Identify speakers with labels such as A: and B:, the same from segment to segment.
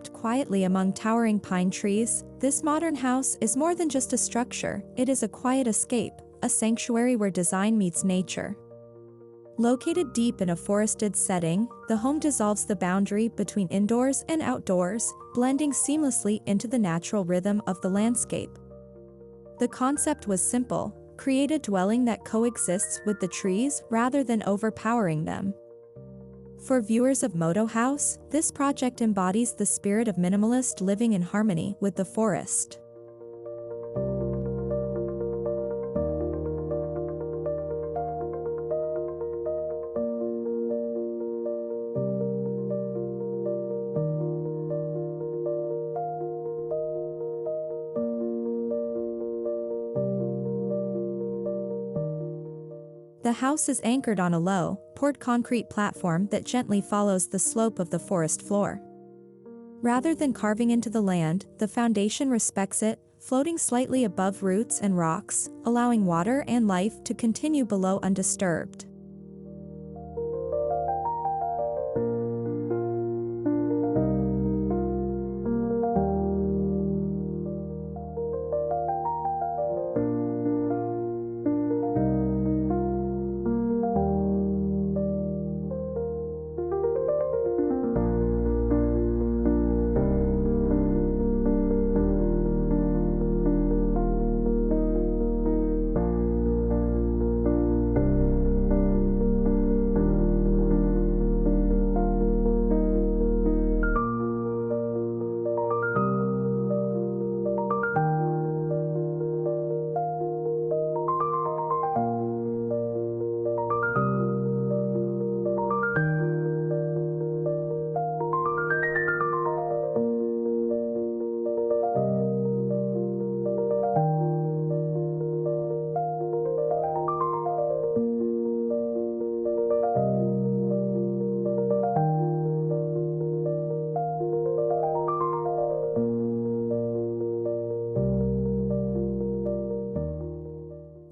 A: tucked quietly among towering pine trees, this modern house is more than just a structure, it is a quiet escape, a sanctuary where design meets nature. Located deep in a forested setting, the home dissolves the boundary between indoors and outdoors, blending seamlessly into the natural rhythm of the landscape. The concept was simple: create a dwelling that coexists with the trees rather than overpowering them. For viewers of Modo Haus, this project embodies the spirit of minimalist living in harmony with the forest. The house is anchored on a low, poured concrete platform that gently follows the slope of the forest floor. Rather than carving into the land, the foundation respects it, floating slightly above roots and rocks, allowing water and life to continue below undisturbed.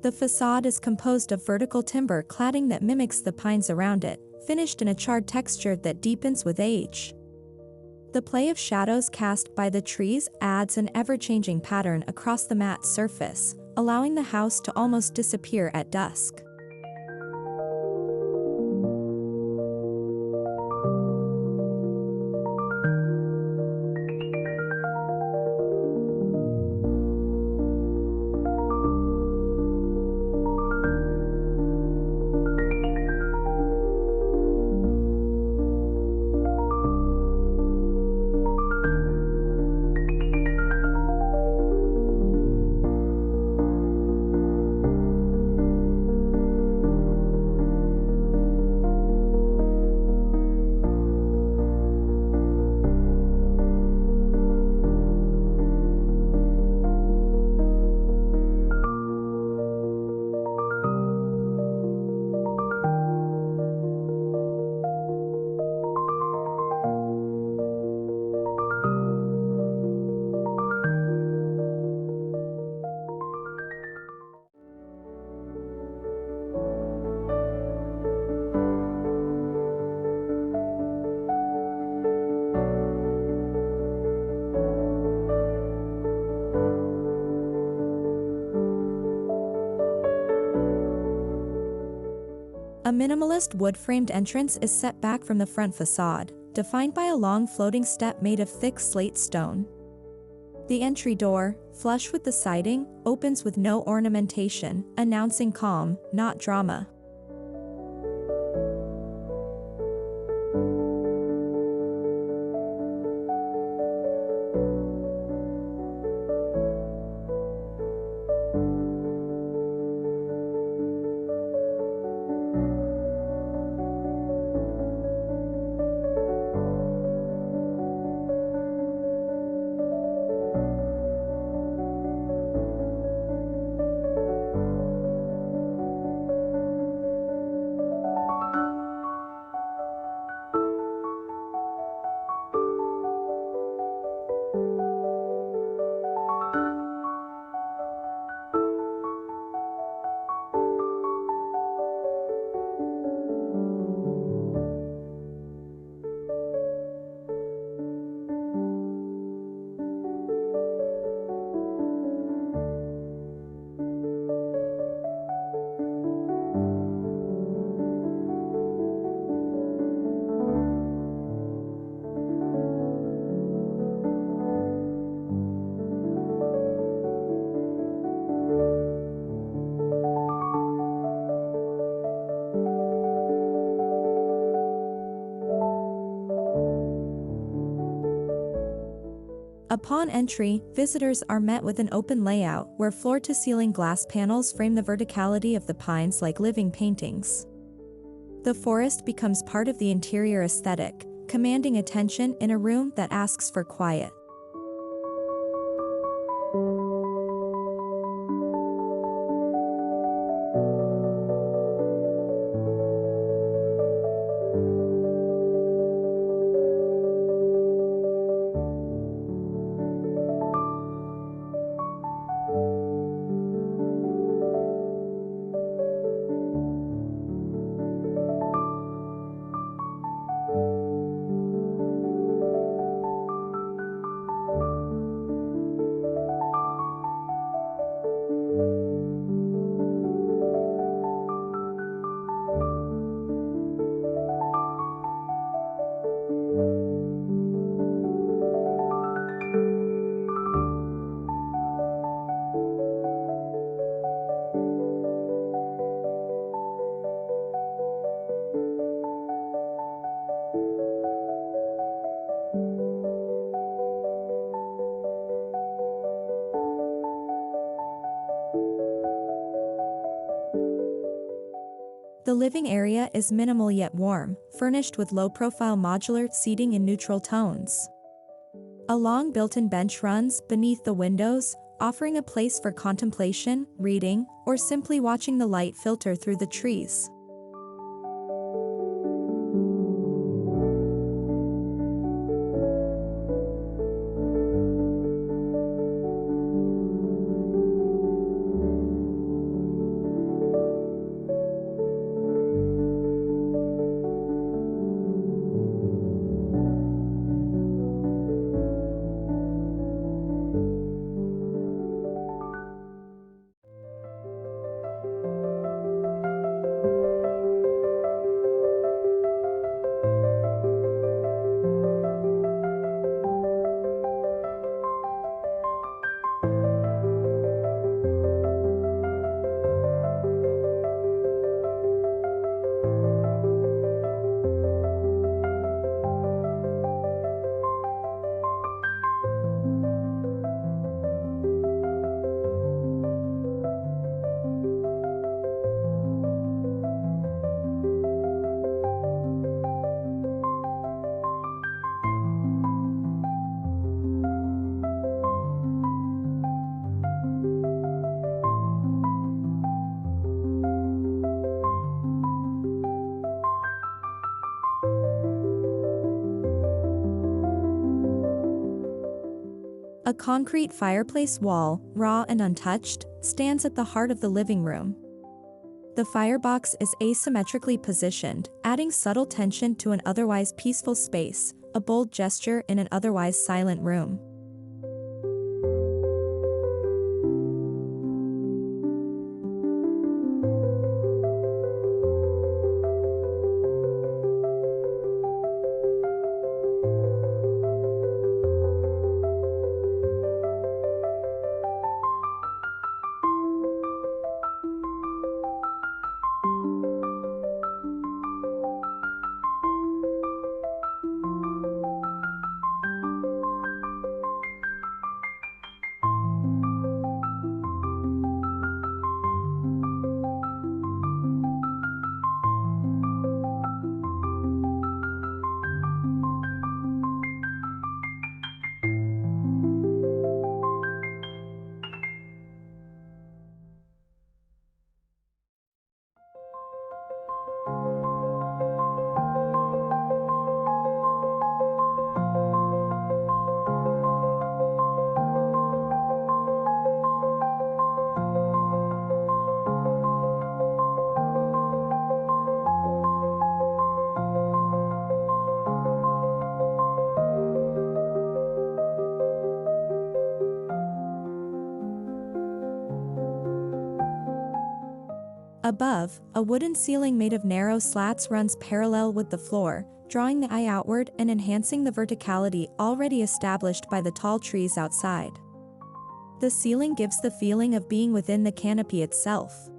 A: The facade is composed of vertical timber cladding that mimics the pines around it, finished in a charred texture that deepens with age. The play of shadows cast by the trees adds an ever-changing pattern across the matte surface, allowing the house to almost disappear at dusk. A minimalist wood-framed entrance is set back from the front facade, defined by a long floating step made of thick slate stone. The entry door, flush with the siding, opens with no ornamentation, announcing calm, not drama. Upon entry, visitors are met with an open layout where floor-to-ceiling glass panels frame the verticality of the pines like living paintings. The forest becomes part of the interior aesthetic, commanding attention in a room that asks for quiet. The living area is minimal yet warm, furnished with low-profile modular seating in neutral tones. A long built-in bench runs beneath the windows, offering a place for contemplation, reading, or simply watching the light filter through the trees. A concrete fireplace wall, raw and untouched, stands at the heart of the living room. The firebox is asymmetrically positioned, adding subtle tension to an otherwise peaceful space, a bold gesture in an otherwise silent room. Above, a wooden ceiling made of narrow slats runs parallel with the floor, drawing the eye outward and enhancing the verticality already established by the tall trees outside. The ceiling gives the feeling of being within the canopy itself.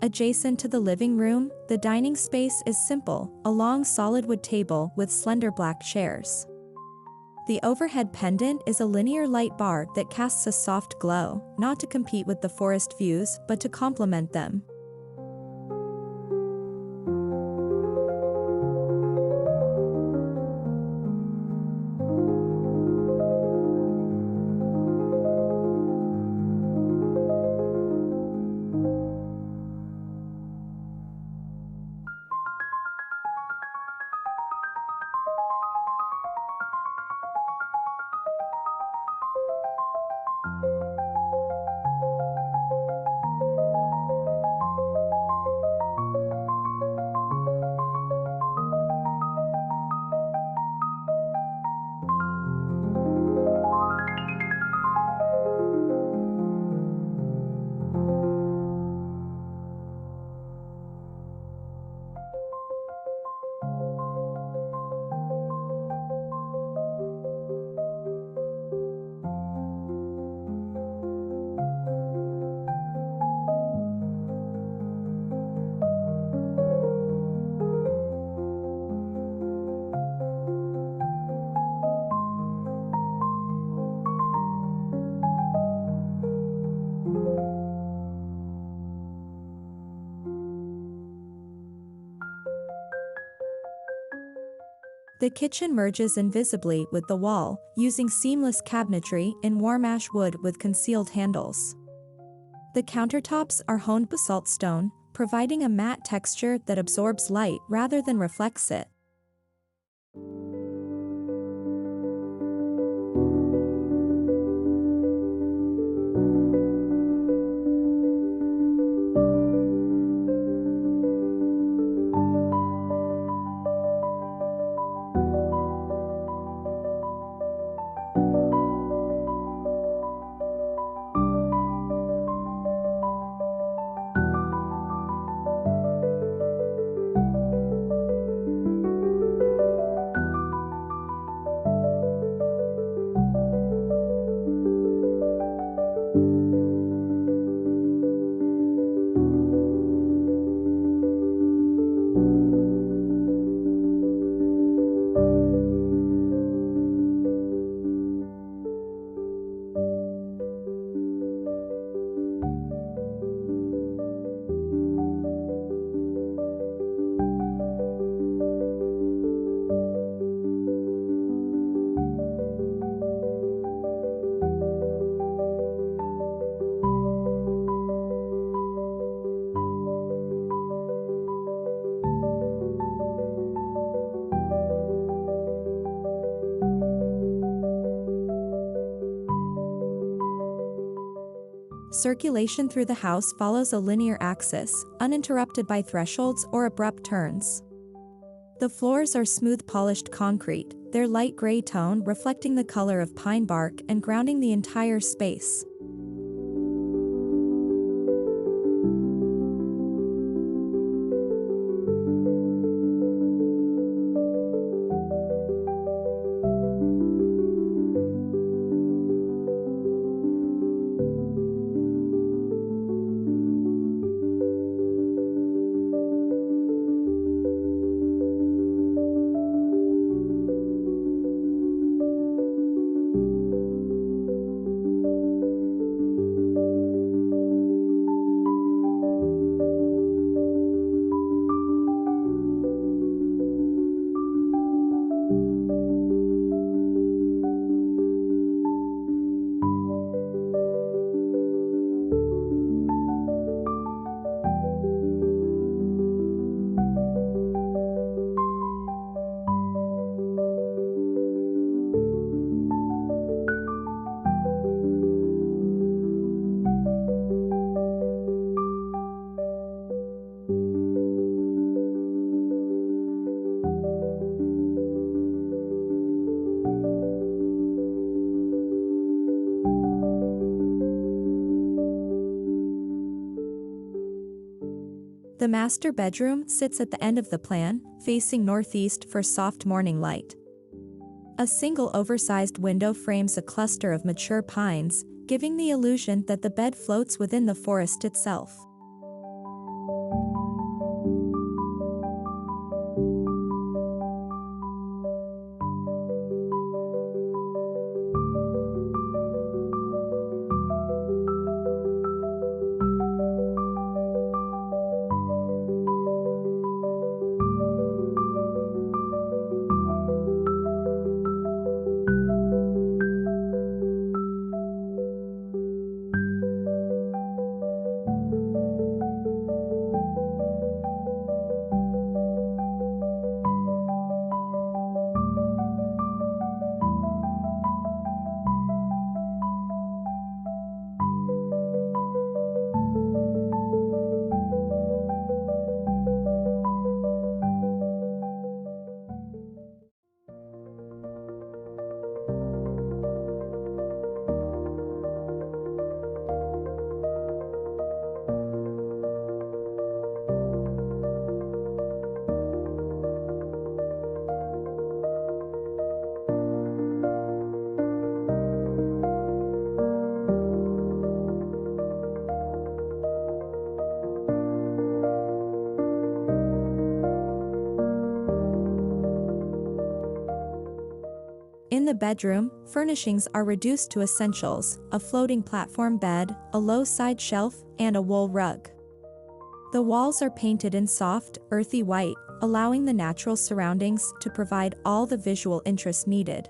A: Adjacent to the living room, the dining space is simple, a long solid wood table with slender black chairs. The overhead pendant is a linear light bar that casts a soft glow, not to compete with the forest views but to complement them. The kitchen merges invisibly with the wall, using seamless cabinetry in warm ash wood with concealed handles. The countertops are honed basalt stone, providing a matte texture that absorbs light rather than reflects it. Circulation through the house follows a linear axis, uninterrupted by thresholds or abrupt turns. The floors are smooth polished concrete, their light gray tone reflecting the color of pine bark and grounding the entire space. The master bedroom sits at the end of the plan, facing northeast for soft morning light. A single oversized window frames a cluster of mature pines, giving the illusion that the bed floats within the forest itself. In the bedroom, furnishings are reduced to essentials: a floating platform bed, a low side shelf, and a wool rug. The walls are painted in soft, earthy white, allowing the natural surroundings to provide all the visual interest needed.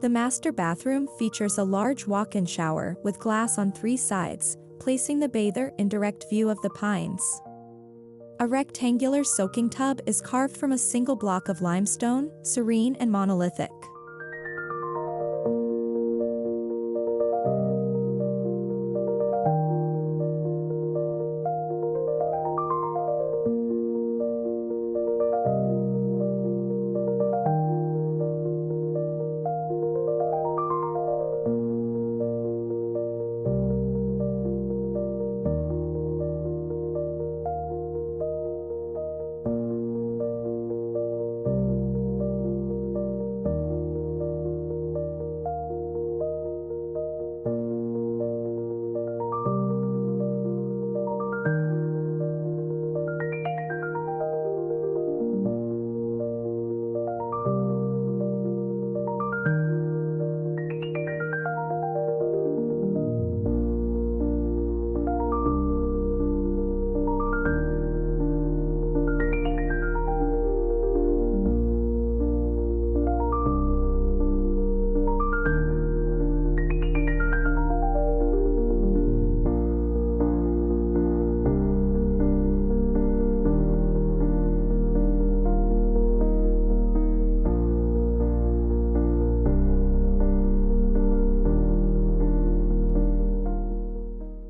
A: The master bathroom features a large walk-in shower with glass on 3 sides, placing the bather in direct view of the pines. A rectangular soaking tub is carved from a single block of limestone, serene and monolithic.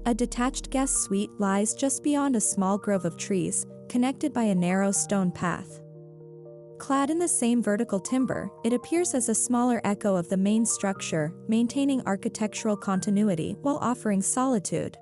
A: A detached guest suite lies just beyond a small grove of trees, connected by a narrow stone path. Clad in the same vertical timber, it appears as a smaller echo of the main structure, maintaining architectural continuity while offering solitude.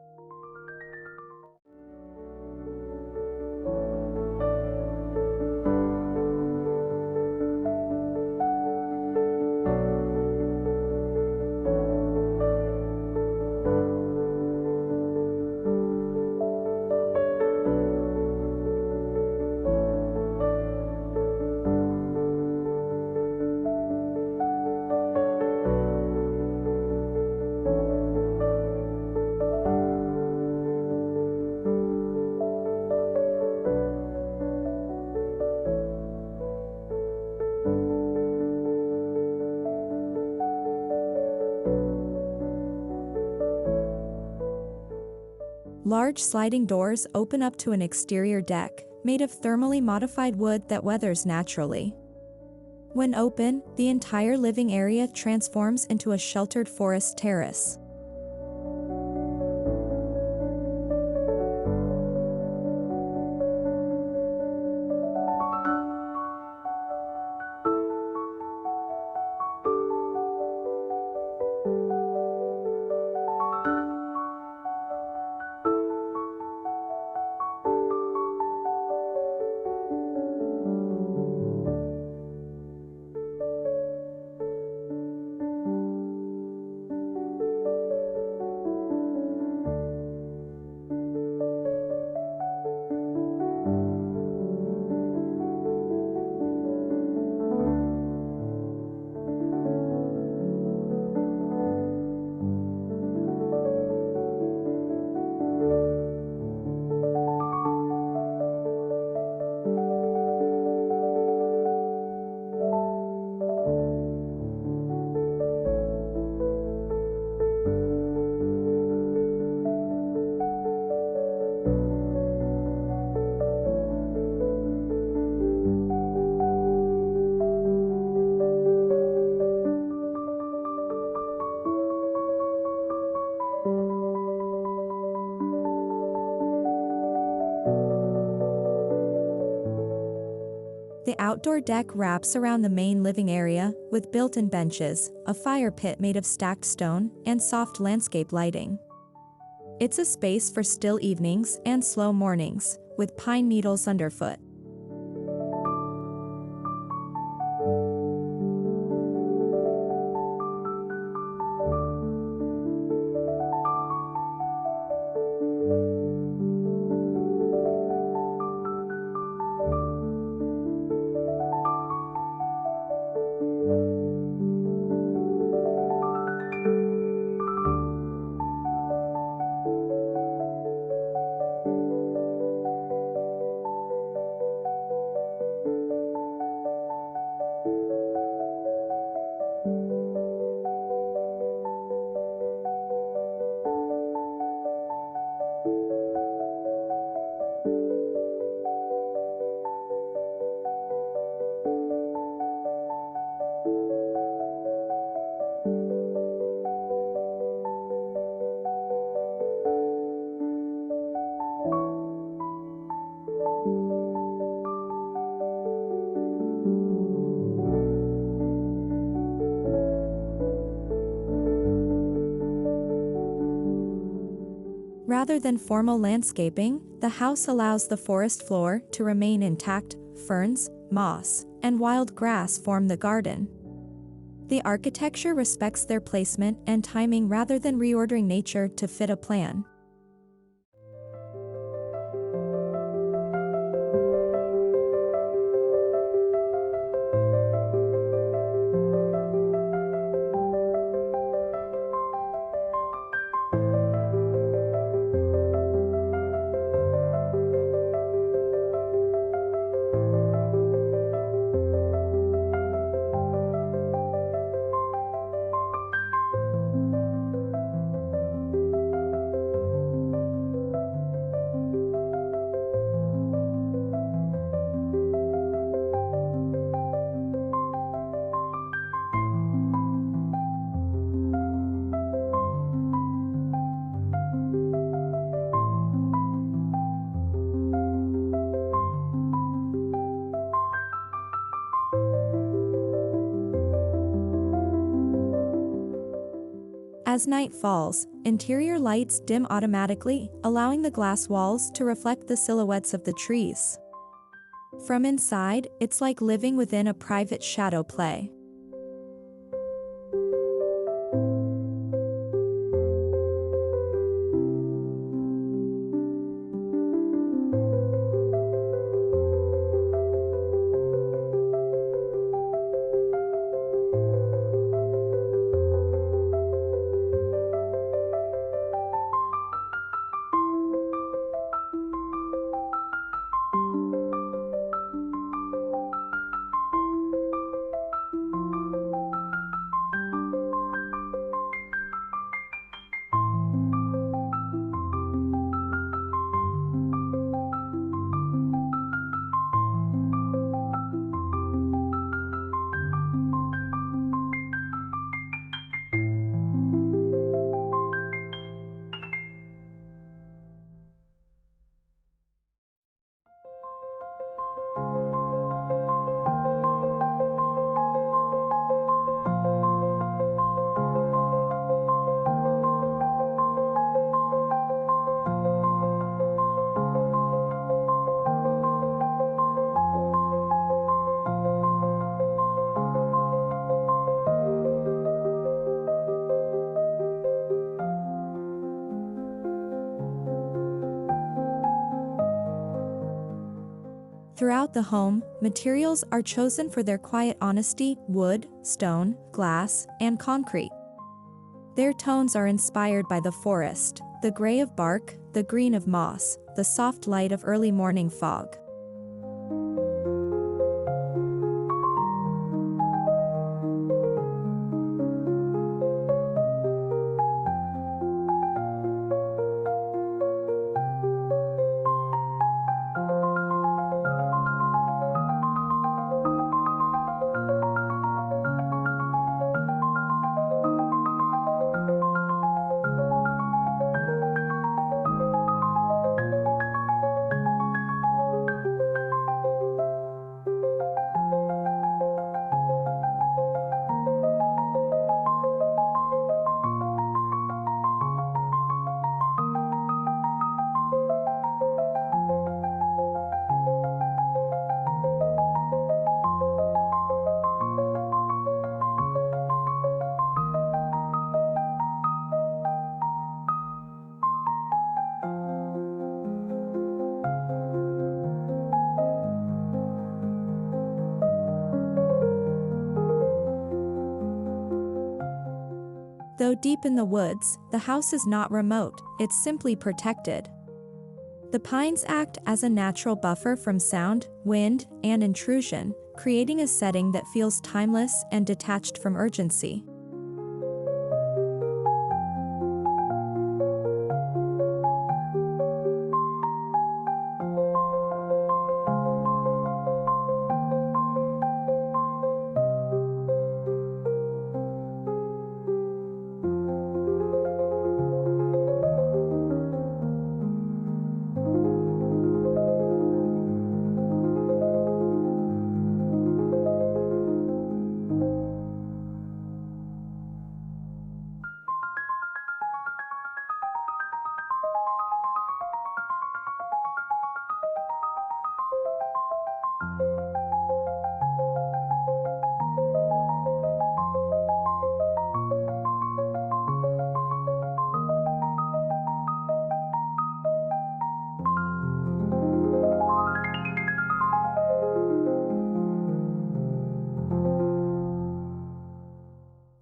A: Large sliding doors open up to an exterior deck, made of thermally modified wood that weathers naturally. When open, the entire living area transforms into a sheltered forest terrace. The outdoor deck wraps around the main living area, with built-in benches, a fire pit made of stacked stone, and soft landscape lighting. It's a space for still evenings and slow mornings, with pine needles underfoot. Rather than formal landscaping, the house allows the forest floor to remain intact. Ferns, moss, and wild grass form the garden. The architecture respects their placement and timing rather than reordering nature to fit a plan. As night falls, interior lights dim automatically, allowing the glass walls to reflect the silhouettes of the trees. From inside, it's like living within a private shadow play. Throughout the home, materials are chosen for their quiet honesty: wood, stone, glass, and concrete. Their tones are inspired by the forest, the gray of bark, the green of moss, the soft light of early morning fog. Though deep in the woods, the house is not remote, it's simply protected. The pines act as a natural buffer from sound, wind, and intrusion, creating a setting that feels timeless and detached from urgency.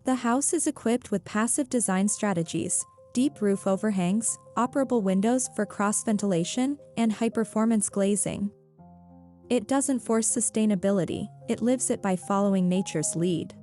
A: The house is equipped with passive design strategies, deep roof overhangs, operable windows for cross-ventilation, and high-performance glazing. It doesn't force sustainability, it lives it by following nature's lead.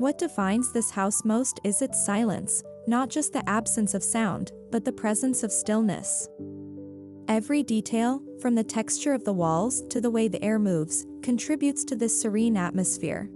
A: What defines this house most is its silence, not just the absence of sound, but the presence of stillness. Every detail, from the texture of the walls to the way the air moves, contributes to this serene atmosphere.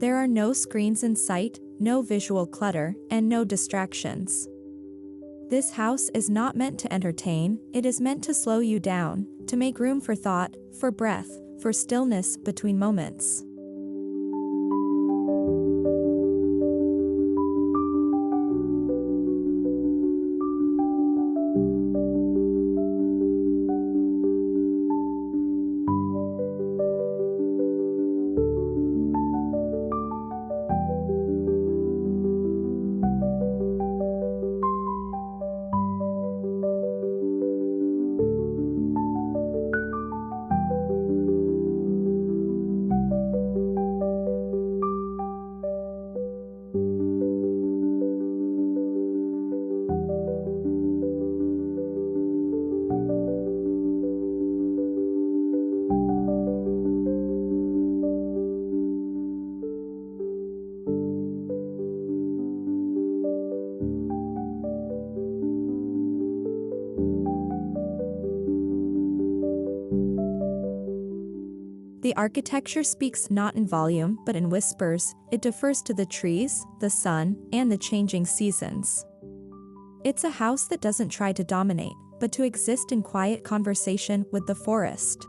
A: There are no screens in sight, no visual clutter, and no distractions. This house is not meant to entertain, it is meant to slow you down, to make room for thought, for breath, for stillness between moments. The architecture speaks not in volume but in whispers. It defers to the trees, the sun, and the changing seasons. It's a house that doesn't try to dominate, but to exist in quiet conversation with the forest.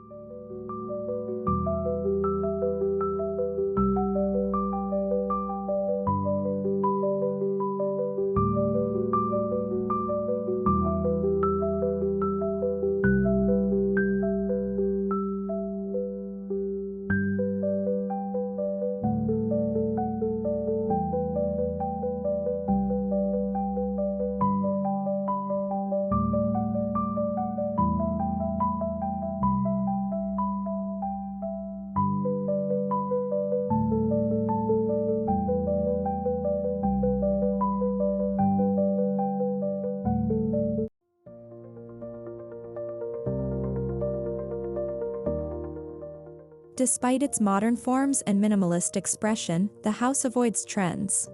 A: Despite its modern forms and minimalist expression, the house avoids trends.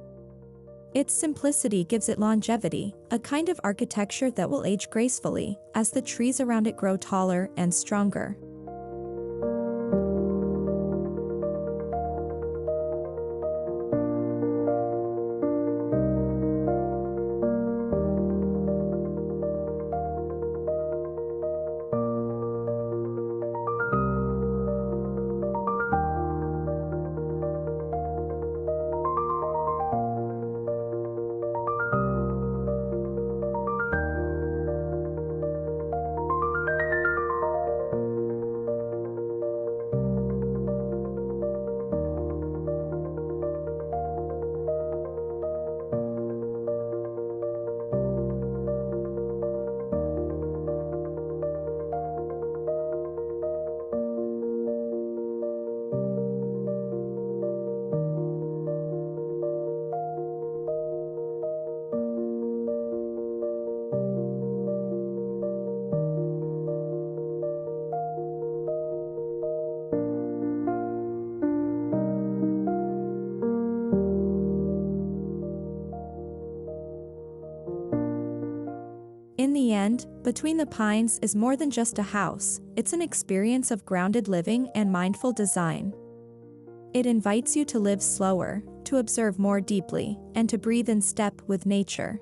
A: Its simplicity gives it longevity, a kind of architecture that will age gracefully, as the trees around it grow taller and stronger. In the end, Between the Pines is more than just a house, it's an experience of grounded living and mindful design. It invites you to live slower, to observe more deeply, and to breathe in step with nature.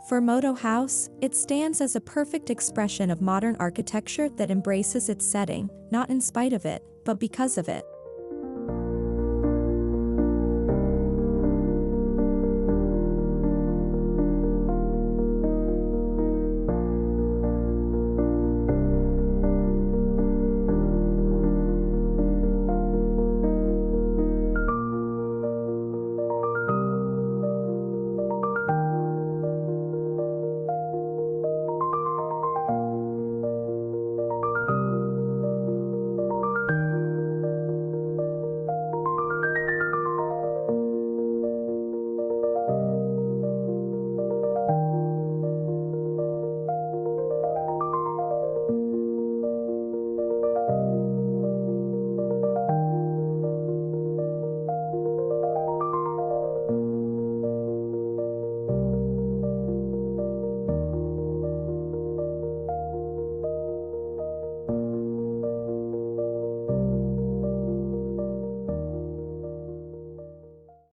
A: For Modo Haus, it stands as a perfect expression of modern architecture that embraces its setting, not in spite of it, but because of it.